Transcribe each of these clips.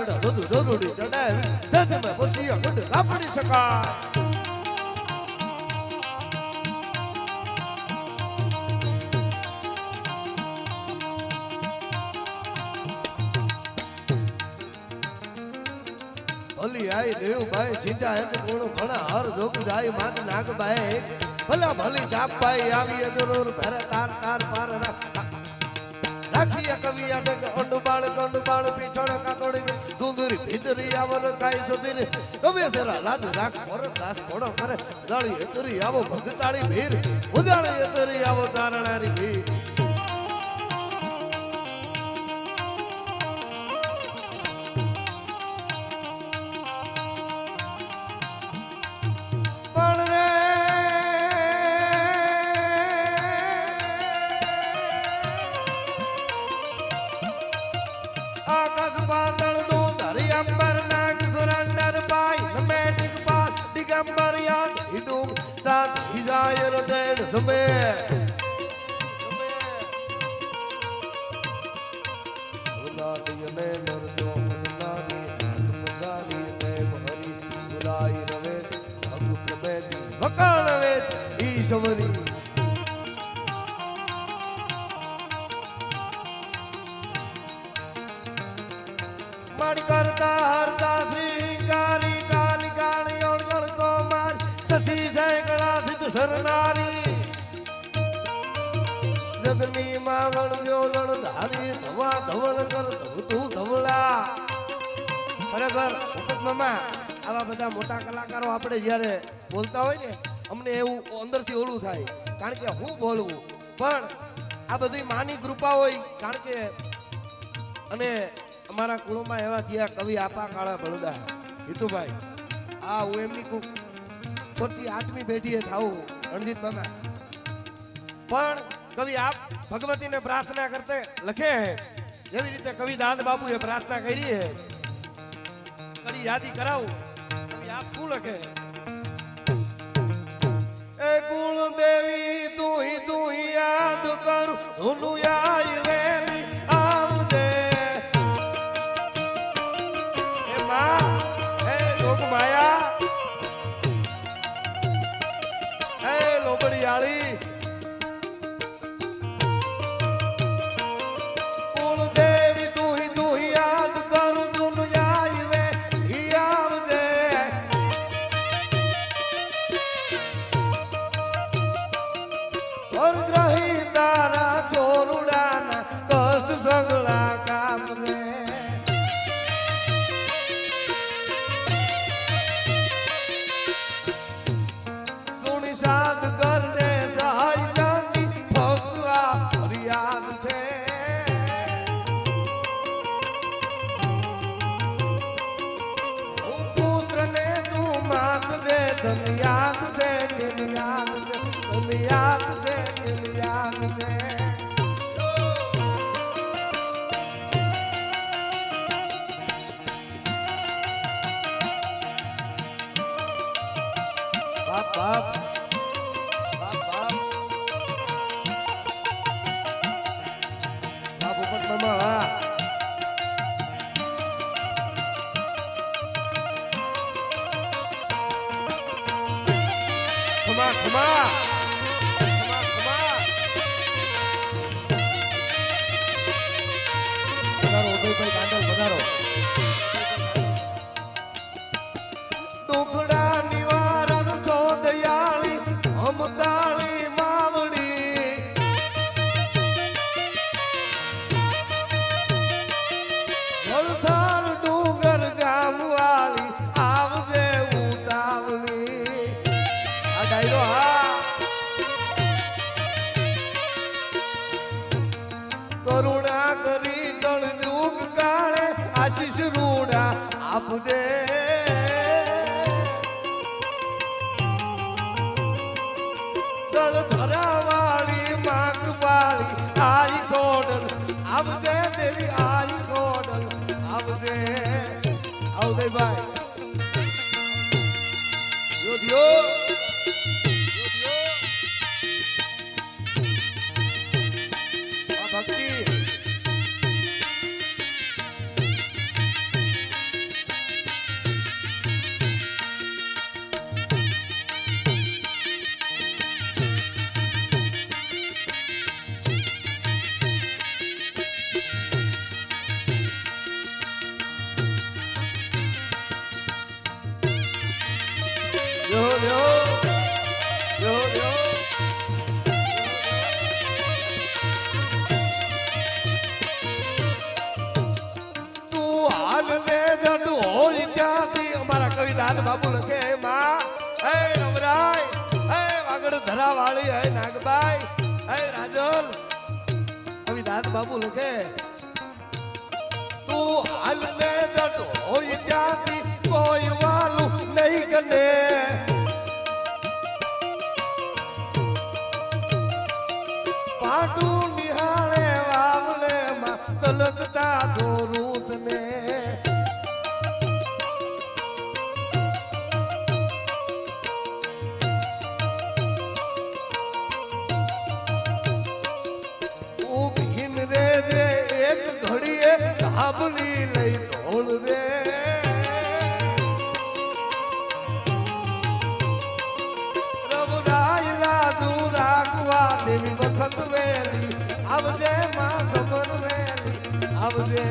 ગઢ દૂધ દોરડી ચડાવી સજ મે બસિયા ગઢ કાપડી શકાય ભલી આઈ દેવભાઈ સીધા એમ કોણ ઘણા હર જોગ જાય માત નાગભાઈ ભલા ભલી ચાપભાઈ આવી અદરોર ભરે તાર તાર પાર રાખીયા કવિ અડગ અંડબાળ ગંડબાળ પીઠળ કાતોડી સુંદરી ભીતરી આવર કાઈ સુધીર કવિ સરા લાદ રાખ મોર દાસ ઘોડો કરે લાળી એતરી આવો ભગતાળી ભીર ઉદાળી એતરી આવો ચારણારી ભીર आकाश बादल दो धरी अंबर नाग सुरंदर पाई नमेटिक पाल दिगंबर यान हिडूम सात हिजायर डेढ़ समय गुलादी ने नरजो गुलादी मसाली ने महरी गुलाई रवे भग प्रमेति वकाल वे ईश्वरी माड़ी करता हरता श्रींगारी काली काली और गण को मार सती सैकड़ा सिद्ध सरनारी जगनी मावण व्योदण धारी धवा धवल कर तू धवला ખરેખર ભૂપત મામા આવા બધા મોટા કલાકારો આપણે જ્યારે બોલતા હોય ને અમને એવું અંદરથી ઓલું થાય કારણ કે હું બોલવું પણ આ બધી માની કૃપા હોય કારણ કે અને અમારા કુળમાં એવા થયા કવિ આપા કાળા બળદા હિતુભાઈ આ હું એમની છોટી 8મી પેઢીએ થાવું રણજીત મામા પણ કવિ આપ ભગવતીને પ્રાર્થના કરતે લખે હે જેવી રીતે કવિ દાદ બાબુએ પ્રાર્થના કરી હે કડી યાદી કરાવું કવિ આપ શું લખે એ ગુણ દેવી તું હી યાદ કરું ધૂનું આઈ વેલી આવજે माया हे लोबड़ियाली कुल देवी तू ही याद कर दुनिया वे ही आवजे और ग्रही तारा छोरुडाना कष्ट सगळा काम रे याद से बाप बाप बाप बाप बाप ऊपर मामा Come on, come on. Come on, come on. Badaro, Udayભાઈ ગાંડલ badaro. દુખડા નિવારણ છો દયાળી અમતાળી માવડી વલથાર ડુંગર ગામવાળી આવજે ઉતાવળી करुणा करी दल जुग काले आशीष रूड़ा आप दे दल धरा वाली माँ कृपाली आई कोडल अब दे देवी आई कोडल अब दे भाई यो दियो भक्ति બાબુ લખે તું હાલ ને જતો હોય ત્યાંથી કોઈ વાલું નહીં ગને પાટું નિહાળે વાવણે માં તલકતા જોરું તને ઉભીન રે જે એક ઘડીએ ધાબલી લઈ દોડ દે રવરાયલા તું રાખવા દેવી વખત વેલી આવજે માં સમર વેલી આવજે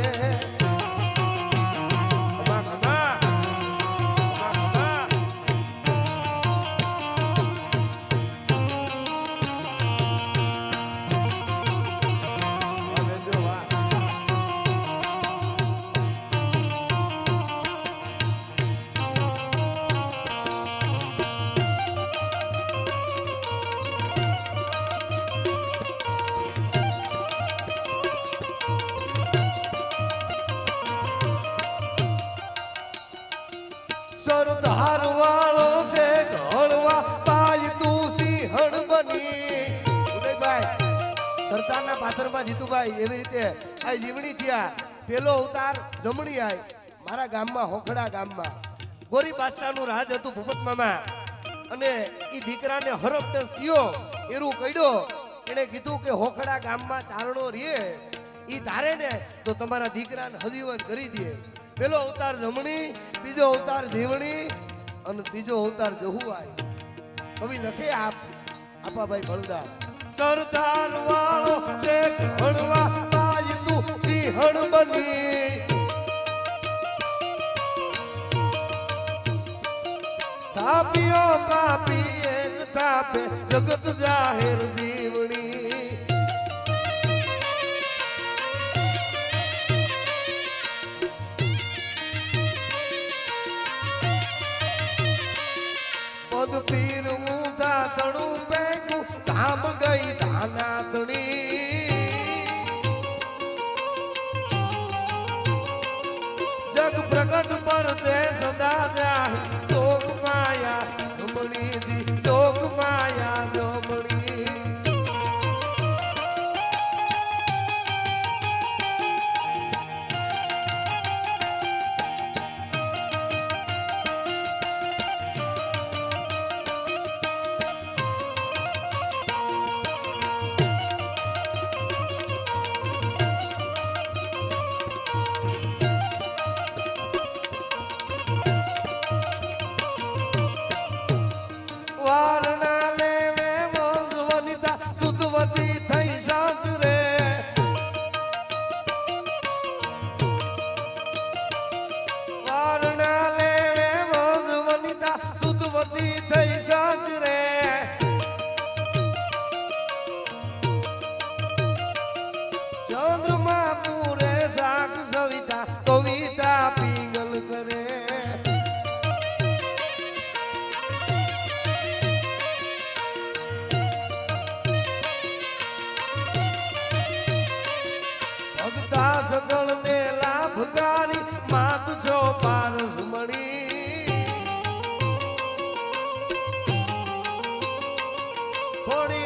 સરદાર વાળો છે ઘડવા પાય તું સિંહણ બની ઉદયભાઈ સરદારના પાથરમાં જીતુભાઈ એવી રીતે આ લીવણી થયા પેલો અવતાર જમણી આય મારા ગામમાં હોખડા ગામમાં ગોરી બાદશાહનું રાજ હતું ભૂપત મામા અને ઈ દીકરાને હરફ થયો એરું કઈડો એને કીધું કે હોખડા ગામમાં ચારણો રે ઈ ધારે ને તો તમારા દીકરાને હજીવન કરી દે પેલો અવતાર જમણી બીજો અવતાર દેવણી અને ત્રીજો અવતાર જહુઆઈ કવિ લખે આપાભાઈ બળદા સરદાર વાળો છે ઘણવા પાય તું સિંહણ બની થાપ્યો કાપી એક થાપે જગત જાહેર જીવણી પીર ઊંધા તણું પેગું ધામ ગઈ ધાનાતણી જગ પ્રગટ પર તે સદા જાય જોગ માયા જમણી જી જોગ માયા જમણી વારણા લેવે મોજ વનિતા સુધવતી થઈ સાંજ રે વારણા લેવે મોજ વનિતા સુધવતી થઈ સાંજ રે ચંદ્રમા પૂરે શાક સવિતા કવિતા પીગલ કરે સગળ ને લાભકારી માત છો પારસ મણી થોડી